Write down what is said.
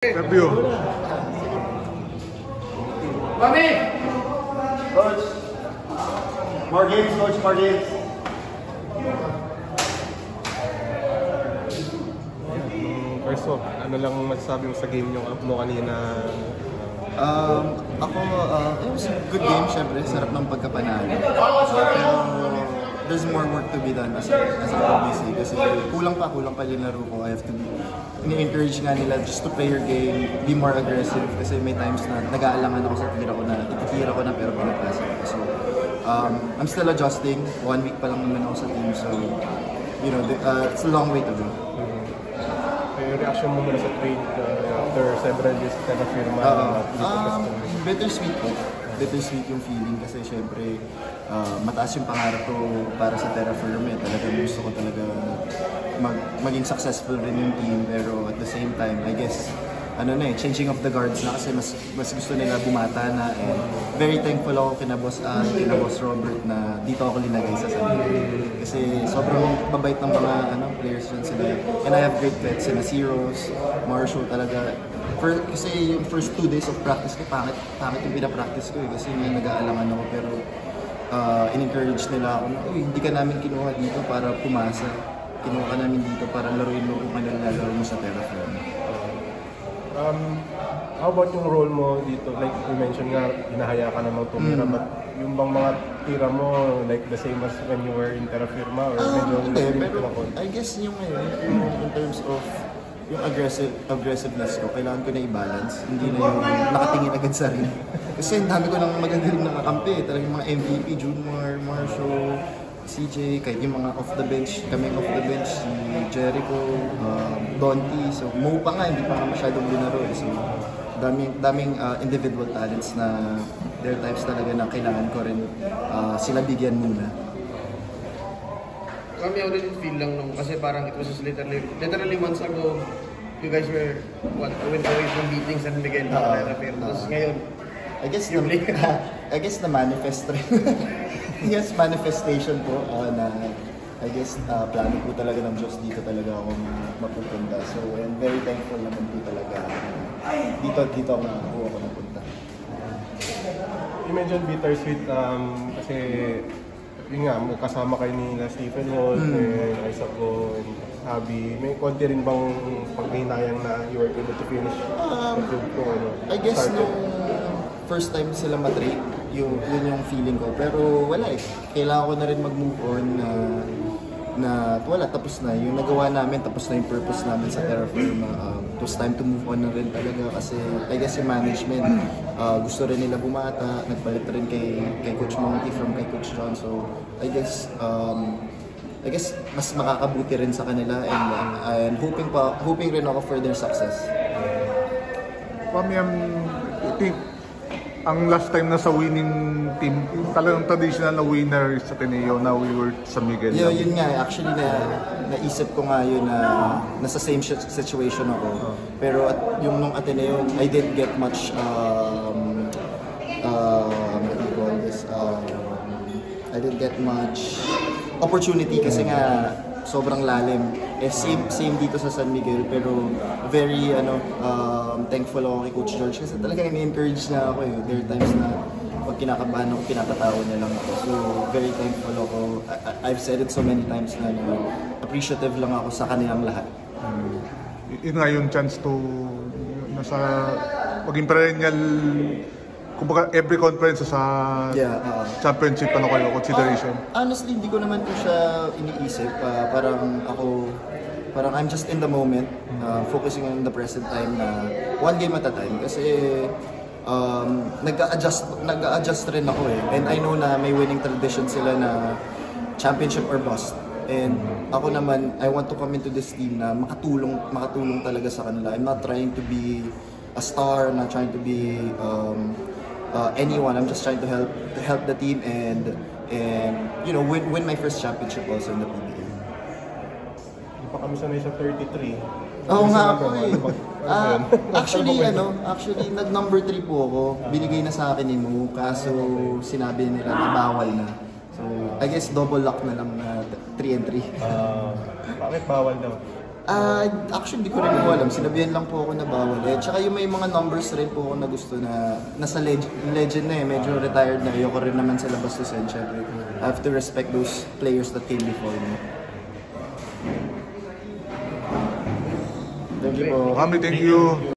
Review. Mami! Coach! More games, Coach, more games. First off, ano lang masasabi mo sa game nyo mo kanina? It was a good game, syempre. Sarap ng pagkapanalo. Pero there's more work to be done as a OBC. Kasi kulang pa yung laro ko. I have to ini-encourage nga nila just to play your game, be more aggressive. Kasi may times na nag-aalangan ako sa tira ko na, ititira ko na pero pinapasa ko. So, I'm still adjusting. 1 week pa lang naman ako sa team. So, you know, it's a long way to go. Yung reaction mo muna sa trade after several years ka na firma? Bittersweet po. Bittersweet yung feeling kasi syempre mataas yung pangarap ko para sa Terrafirm. Talagang gusto ko talaga maging successful rin yung team, pero at the same time, I guess, changing of the guards na kasi mas gusto nila bumata na, and very thankful ako kina Boss Robert na dito ako linagay sa San Miguel. Kasi sobrang babait ng mga players yun sila. And I have great vets, sina Zeros, Marshall talaga. Kasi yung first 2 days of practice ko, pangit yung pinapractice ko kasi may nag-aalangan ako, pero in-encourage nila ako na, hindi ka namin kinuha dito para pumasa. Kinuha ka namin dito para laruin mo kung ano nilalaro mo sa Terrafirm. How about yung role mo dito? Like you mentioned nga, hinahaya ka namang tumira, but yung bang mga tira mo, like the same as when you were in Terrafirma? Or medyo pero I guess yung in terms of yung aggressiveness ko, kailangan ko na i-balance. Hindi na yung nakatingin agad sa rin. Kasi ang dami ko nang magagaling na kakampi. Talagang mga MVP, Junmar, Marshall, CJ, kahit yung mga off the bench, si Jericho, Donty, so Mo pa nga, hindi pa nga masyadong binaro. So, daming individual talents na there are times talaga na kailangan ko rin sila bigyan muna. Kami ako din feel lang nung, kasi parang it was just literally months ago, you guys were, went away from beating San Miguel na Terrafirm. Tapos ngayon, I guess na manifest rin. Yes, manifestation po na I guess plano po talaga ng Diyos dito talaga ako mapupunta. So I'm very thankful naman po talaga dito makakuha ko ng punta. You mentioned bittersweet kasi yun nga, kasama kayo ni Stephen Wall, Isaac Go, and Abby. May konti rin bang paghinayang na you were able to finish I guess nung first time sila matrade, yun yung feeling ko. Pero wala kailangan ko na rin mag-move on na wala, tapos na. Yung nagawa namin, tapos na yung purpose namin sa Terrafirm. It was time to move on na rin talaga kasi I guess yung management, gusto rin nila bumata. Nagpalit rin kay Coach Monty from kay Coach John. So I guess mas makakabuti rin sa kanila, and hoping rin ako for their success. Kami I think ang last time na sa winning team, talagang traditional na winner sa Ateneo, na we were sa Miguel. Yun nga, actually naisip ko nga yun na nasa same situation ako. Pero yung nung Ateneo, I didn't get much I didn't get much opportunity kasi nga sobrang lalim. Same dito sa San Miguel, pero very thankful ako kay Coach George kasi talagang ini-encourage niya ako. There are times na pag kinakabahan ako, pinapatawa niya lang ako. So very thankful ako. I've said it so many times na appreciative lang ako sa kanilang lahat. Yun nga yung chance to maging perennial, kumbaga every conference sa championship kayo consideration. Honestly, hindi ko naman po siya iniisip. Parang I'm just in the moment, focusing on the present time na one game at a time. Kasi nag-a-adjust rin ako and I know na may winning tradition sila na championship or bust. And ako naman, I want to come into this team na makatulong talaga sa kanila. I'm not trying to be a star, I'm not trying to be anyone. I'm just trying to help the team and win my first championship also in the PBA. Hindi pa kami sanay sa 33. Oo nga ako Actually, nag-number 3 po ako. Binigay na sa akin ni Mo, kaso sinabi nila na bawal na. So, I guess double lock na lang na 3 and 3. Bakit bawal daw? Actually, di ko rin po alam. Sinabihan lang po ako na bawal. Tsaka yung may mga numbers rin po ako na gusto na nasa legend na medyo retired na. Ayoko rin naman sa labas to send. Siyempre, I have to respect those players that came before me. Thank you po. Mami, thank you.